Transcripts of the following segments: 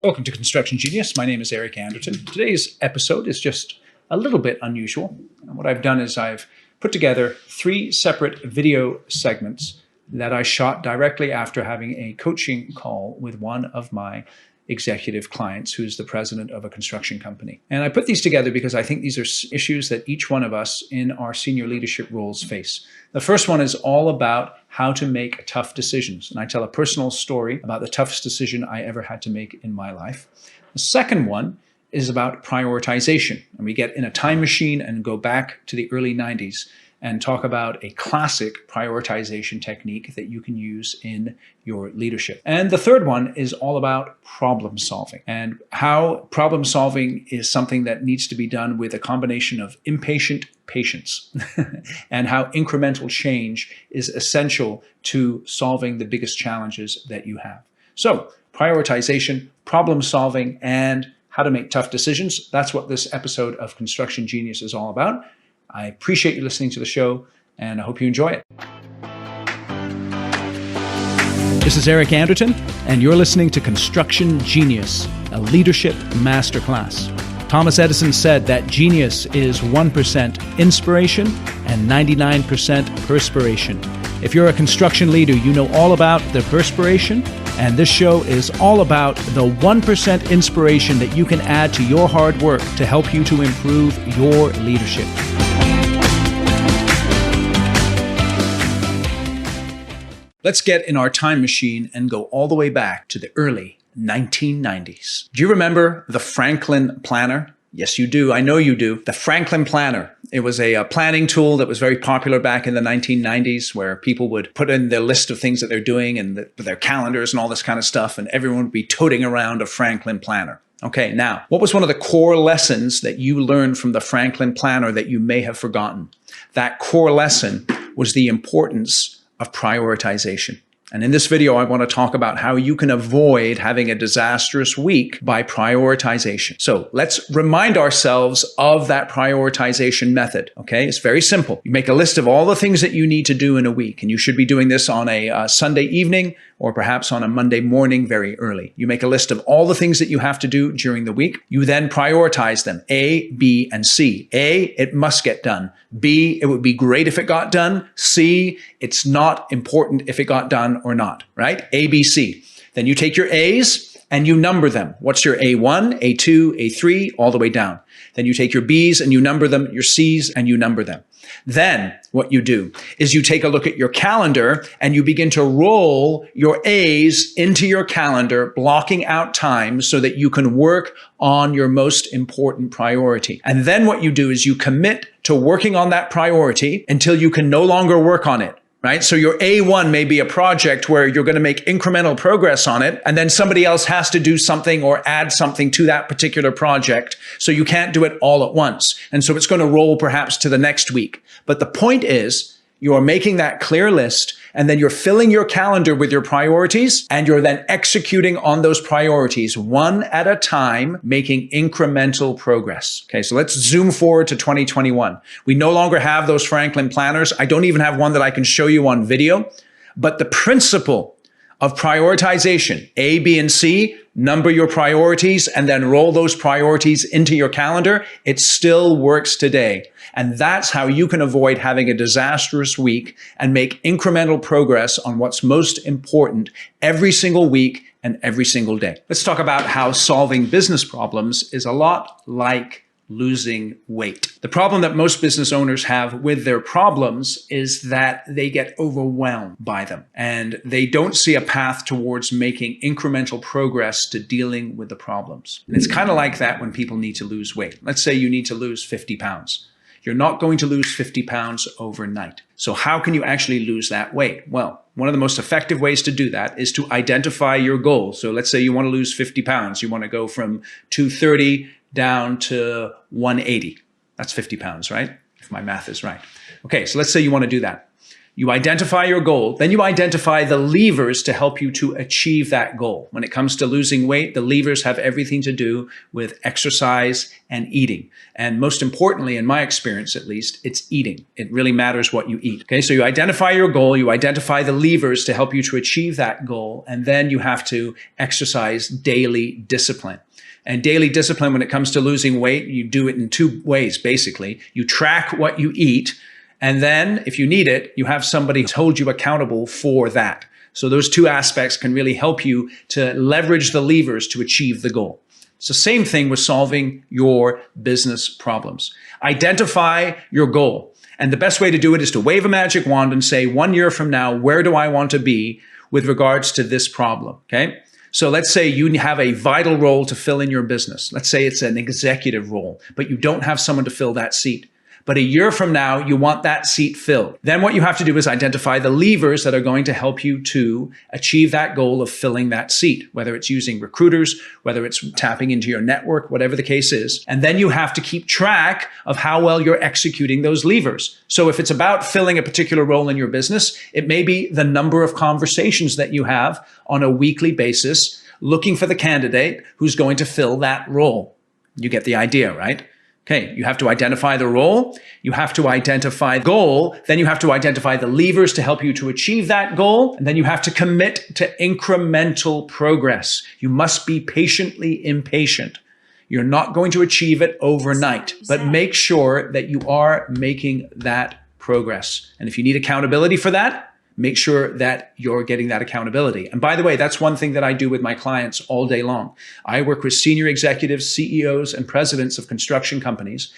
Welcome to Construction Genius. My name is Eric Anderton. Today's episode is just a little bit unusual. And what I've done is I've put together 3 separate video segments that I shot directly after having a coaching call with one of my executive clients who's the president of a construction company. And I put these together because I think these are issues that each one of us in our senior leadership roles face. The first one is all about how to make tough decisions. And I tell a personal story about the toughest decision I ever had to make in my life. The second one is about prioritization. And we get in a time machine and go back to the early 90s and talk about a classic prioritization technique that you can use in your leadership. And the third one is all about problem solving and how problem solving is something that needs to be done with a combination of impatient patience and how incremental change is essential to solving the biggest challenges that you have. So prioritization, problem solving, and how to make tough decisions. That's what this episode of Construction Genius is all about. I appreciate you listening to the show, and I hope you enjoy it. This is Eric Anderton, and you're listening to Construction Genius, a leadership masterclass. Thomas Edison said that genius is 1% inspiration and 99% perspiration. If you're a construction leader, you know all about the perspiration, and this show is all about the 1% inspiration that you can add to your hard work to help you to improve your leadership. Let's get in our time machine and go all the way back to the early 1990s. Do you remember the Franklin Planner? Yes, you do. I know you do. The Franklin Planner. It was a planning tool that was very popular back in the 1990s where people would put in their list of things that they're doing and their calendars and all this kind of stuff, and everyone would be toting around a Franklin Planner. Okay, now, what was one of the core lessons that you learned from the Franklin Planner that you may have forgotten? That core lesson was the importance of prioritization. And in this video, I want to talk about how you can avoid having a disastrous week by prioritization. So let's remind ourselves of that prioritization method. Okay, it's very simple. You make a list of all the things that you need to do in a week, and you should be doing this on a Sunday evening or perhaps on a Monday morning very early. You make a list of all the things that you have to do during the week. You then prioritize them, A, B, and C. A, it must get done. B, it would be great if it got done. C, it's not important if it got done or not, right? A, B, C. Then you take your A's and you number them. What's your A1, A2, A3, all the way down. Then you take your B's and you number them, your C's and you number them. Then what you do is you take a look at your calendar and you begin to roll your A's into your calendar, blocking out time so that you can work on your most important priority. And then what you do is you commit to working on that priority until you can no longer work on it. Right? So your A1 may be a project where you're going to make incremental progress on it, and then somebody else has to do something or add something to that particular project. So you can't do it all at once. And so it's going to roll perhaps to the next week. But the point is, you are making that clear list, and then you're filling your calendar with your priorities, and you're then executing on those priorities one at a time, making incremental progress. Okay, so let's zoom forward to 2021. We no longer have those Franklin planners. I don't even have one that I can show you on video, but the principle of prioritization, A, B, and C, number your priorities and then roll those priorities into your calendar, it still works today. And that's how you can avoid having a disastrous week and make incremental progress on what's most important every single week and every single day. Let's talk about how solving business problems is a lot like losing weight. The problem that most business owners have with their problems is that they get overwhelmed by them and they don't see a path towards making incremental progress to dealing with the problems. And it's kind of like that when people need to lose weight. Let's say you need to lose 50 pounds. You're not going to lose 50 pounds overnight. So how can you actually lose that weight? Well, one of the most effective ways to do that is to identify your goal. So let's say you want to lose 50 pounds. You want to go from 230 down to 180. That's 50 pounds, right? If my math is right. Okay, so let's say you want to do that. You identify your goal, then you identify the levers to help you to achieve that goal. When it comes to losing weight, the levers have everything to do with exercise and eating. And most importantly, in my experience at least, it's eating. It really matters what you eat. Okay, so you identify your goal, you identify the levers to help you to achieve that goal, and then you have to exercise daily discipline. And daily discipline, when it comes to losing weight, you do it in two ways, basically. You track what you eat, and then if you need it, you have somebody hold you accountable for that. So those two aspects can really help you to leverage the levers to achieve the goal. It's the same thing with solving your business problems. Identify your goal. And the best way to do it is to wave a magic wand and say, 1 year from now, where do I want to be with regards to this problem? Okay. So let's say you have a vital role to fill in your business. Let's say it's an executive role, but you don't have someone to fill that seat. But a year from now, you want that seat filled. Then what you have to do is identify the levers that are going to help you to achieve that goal of filling that seat, whether it's using recruiters, whether it's tapping into your network, whatever the case is. And then you have to keep track of how well you're executing those levers. So if it's about filling a particular role in your business, it may be the number of conversations that you have on a weekly basis, looking for the candidate who's going to fill that role. You get the idea, right? Okay, you have to identify the role, you have to identify the goal, then you have to identify the levers to help you to achieve that goal, and then you have to commit to incremental progress. You must be patiently impatient. You're not going to achieve it overnight, but make sure that you are making that progress. And if you need accountability for that, make sure that you're getting that accountability. And by the way, that's one thing that I do with my clients all day long. I work with senior executives, CEOs, and presidents of construction companies,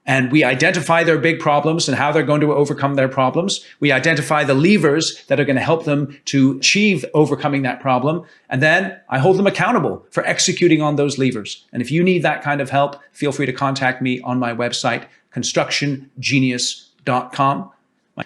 and we identify their big problems and how they're going to overcome their problems. We identify the levers that are going to help them to achieve overcoming that problem. And then I hold them accountable for executing on those levers. And if you need that kind of help, feel free to contact me on my website, constructiongenius.com.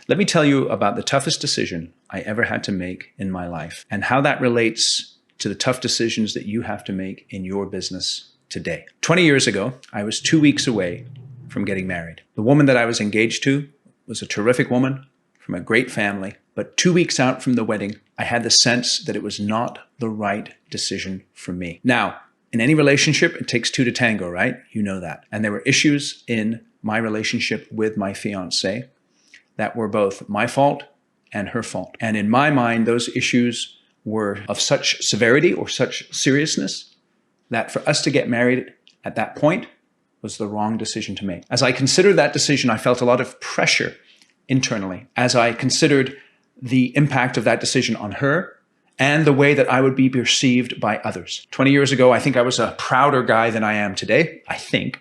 Let me tell you about the toughest decision I ever had to make in my life and how that relates to the tough decisions that you have to make in your business today. 20 years ago, I was 2 weeks away from getting married. The woman that I was engaged to was a terrific woman from a great family, but 2 weeks out from the wedding, I had the sense that it was not the right decision for me. Now, in any relationship, it takes two to tango, right? You know that. And there were issues in my relationship with my fiancée that were both my fault and her fault. And in my mind, those issues were of such severity or such seriousness that for us to get married at that point was the wrong decision to make. As I considered that decision, I felt a lot of pressure internally as I considered the impact of that decision on her and the way that I would be perceived by others. 20 years ago, I think I was a prouder guy than I am today, I think.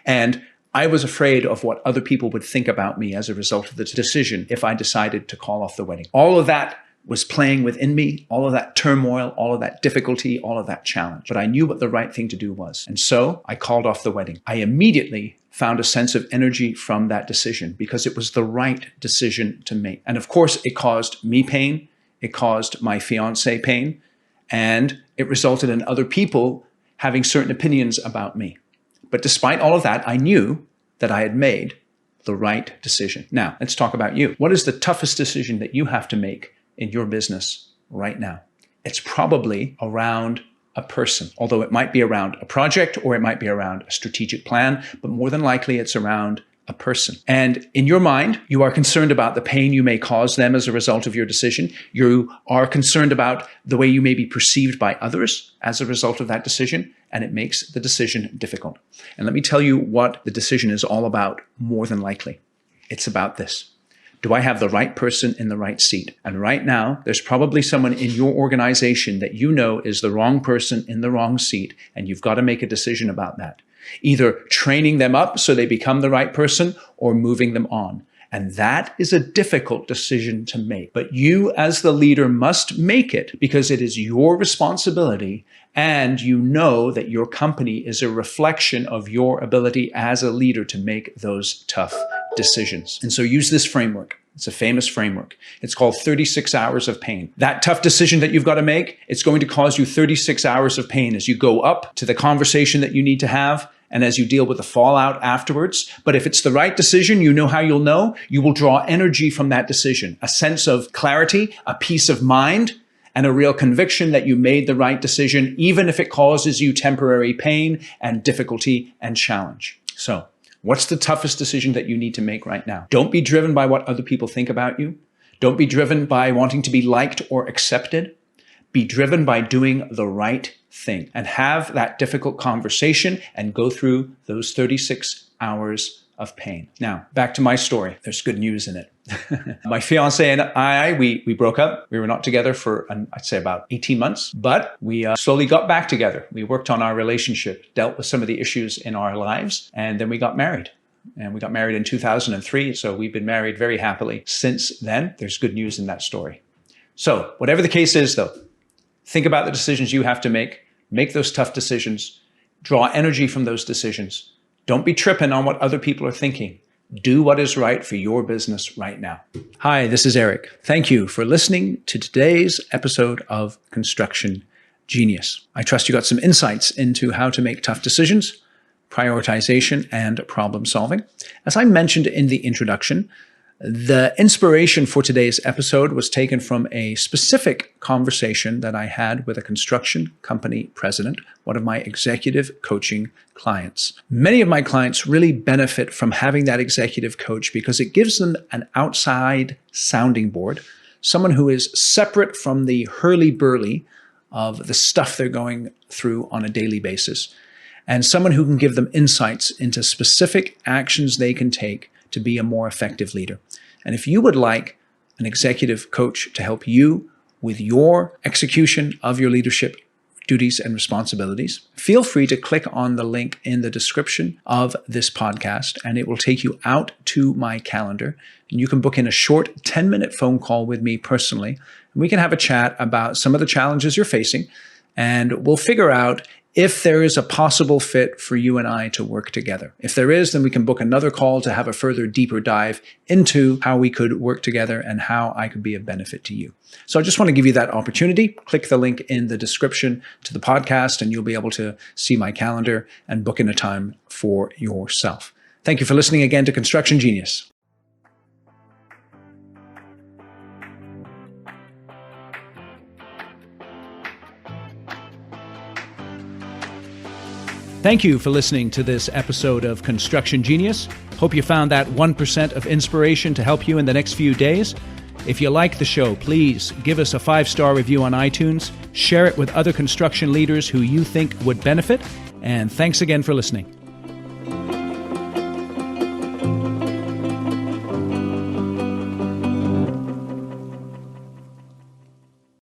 And I was afraid of what other people would think about me as a result of the decision if I decided to call off the wedding. All of that was playing within me, all of that turmoil, all of that difficulty, all of that challenge. But I knew what the right thing to do was. And so I called off the wedding. I immediately found a sense of energy from that decision because it was the right decision to make. And of course, it caused me pain. It caused my fiancé pain. And it resulted in other people having certain opinions about me. But despite all of that, I knew that I had made the right decision. Now, let's talk about you. What is the toughest decision that you have to make in your business right now? It's probably around a person, although it might be around a project or it might be around a strategic plan, but more than likely it's around a person. And in your mind, you are concerned about the pain you may cause them as a result of your decision. You are concerned about the way you may be perceived by others as a result of that decision, and it makes the decision difficult. And let me tell you what the decision is all about more than likely. It's about this. Do I have the right person in the right seat? And right now, there's probably someone in your organization that you know is the wrong person in the wrong seat, and you've got to make a decision about that. Either training them up so they become the right person or moving them on. And that is a difficult decision to make. But you as the leader must make it because it is your responsibility and you know that your company is a reflection of your ability as a leader to make those tough decisions. And so use this framework. It's a famous framework. It's called 36 hours of pain. That tough decision that you've got to make, it's going to cause you 36 hours of pain as you go up to the conversation that you need to have and as you deal with the fallout afterwards. But if it's the right decision, you know how you'll know. You will draw energy from that decision, a sense of clarity, a peace of mind, and a real conviction that you made the right decision, even if it causes you temporary pain and difficulty and challenge. So, what's the toughest decision that you need to make right now? Don't be driven by what other people think about you. Don't be driven by wanting to be liked or accepted. Be driven by doing the right thing and have that difficult conversation and go through those 36 hours of pain. Now, back to my story. There's good news in it. My fiance and I, we broke up. We were not together for, I'd say, about 18 months, but we slowly got back together. We worked on our relationship, dealt with some of the issues in our lives, and then we got married. And we got married in 2003, so we've been married very happily since then. There's good news in that story. So, whatever the case is, though, think about the decisions you have to make those tough decisions, draw energy from those decisions. Don't be tripping on what other people are thinking. Do what is right for your business right now. Hi, this is Eric. Thank you for listening to today's episode of Construction Genius. I trust you got some insights into how to make tough decisions, prioritization, and problem solving. As I mentioned in the introduction, the inspiration for today's episode was taken from a specific conversation that I had with a construction company president, one of my executive coaching clients. Many of my clients really benefit from having that executive coach because it gives them an outside sounding board, someone who is separate from the hurly-burly of the stuff they're going through on a daily basis, and someone who can give them insights into specific actions they can take to be a more effective leader. And if you would like an executive coach to help you with your execution of your leadership duties and responsibilities, feel free to click on the link in the description of this podcast, and it will take you out to my calendar. And you can book in a short 10-minute phone call with me personally, and we can have a chat about some of the challenges you're facing, and we'll figure out if there is a possible fit for you and I to work together. If there is, then we can book another call to have a further deeper dive into how we could work together and how I could be of benefit to you. So I just want to give you that opportunity. Click the link in the description to the podcast and you'll be able to see my calendar and book in a time for yourself. Thank you for listening again to Construction Genius. Thank you for listening to this episode of Construction Genius. Hope you found that 1% of inspiration to help you in the next few days. If you like the show, please give us a 5-star review on iTunes, share it with other construction leaders who you think would benefit, and thanks again for listening.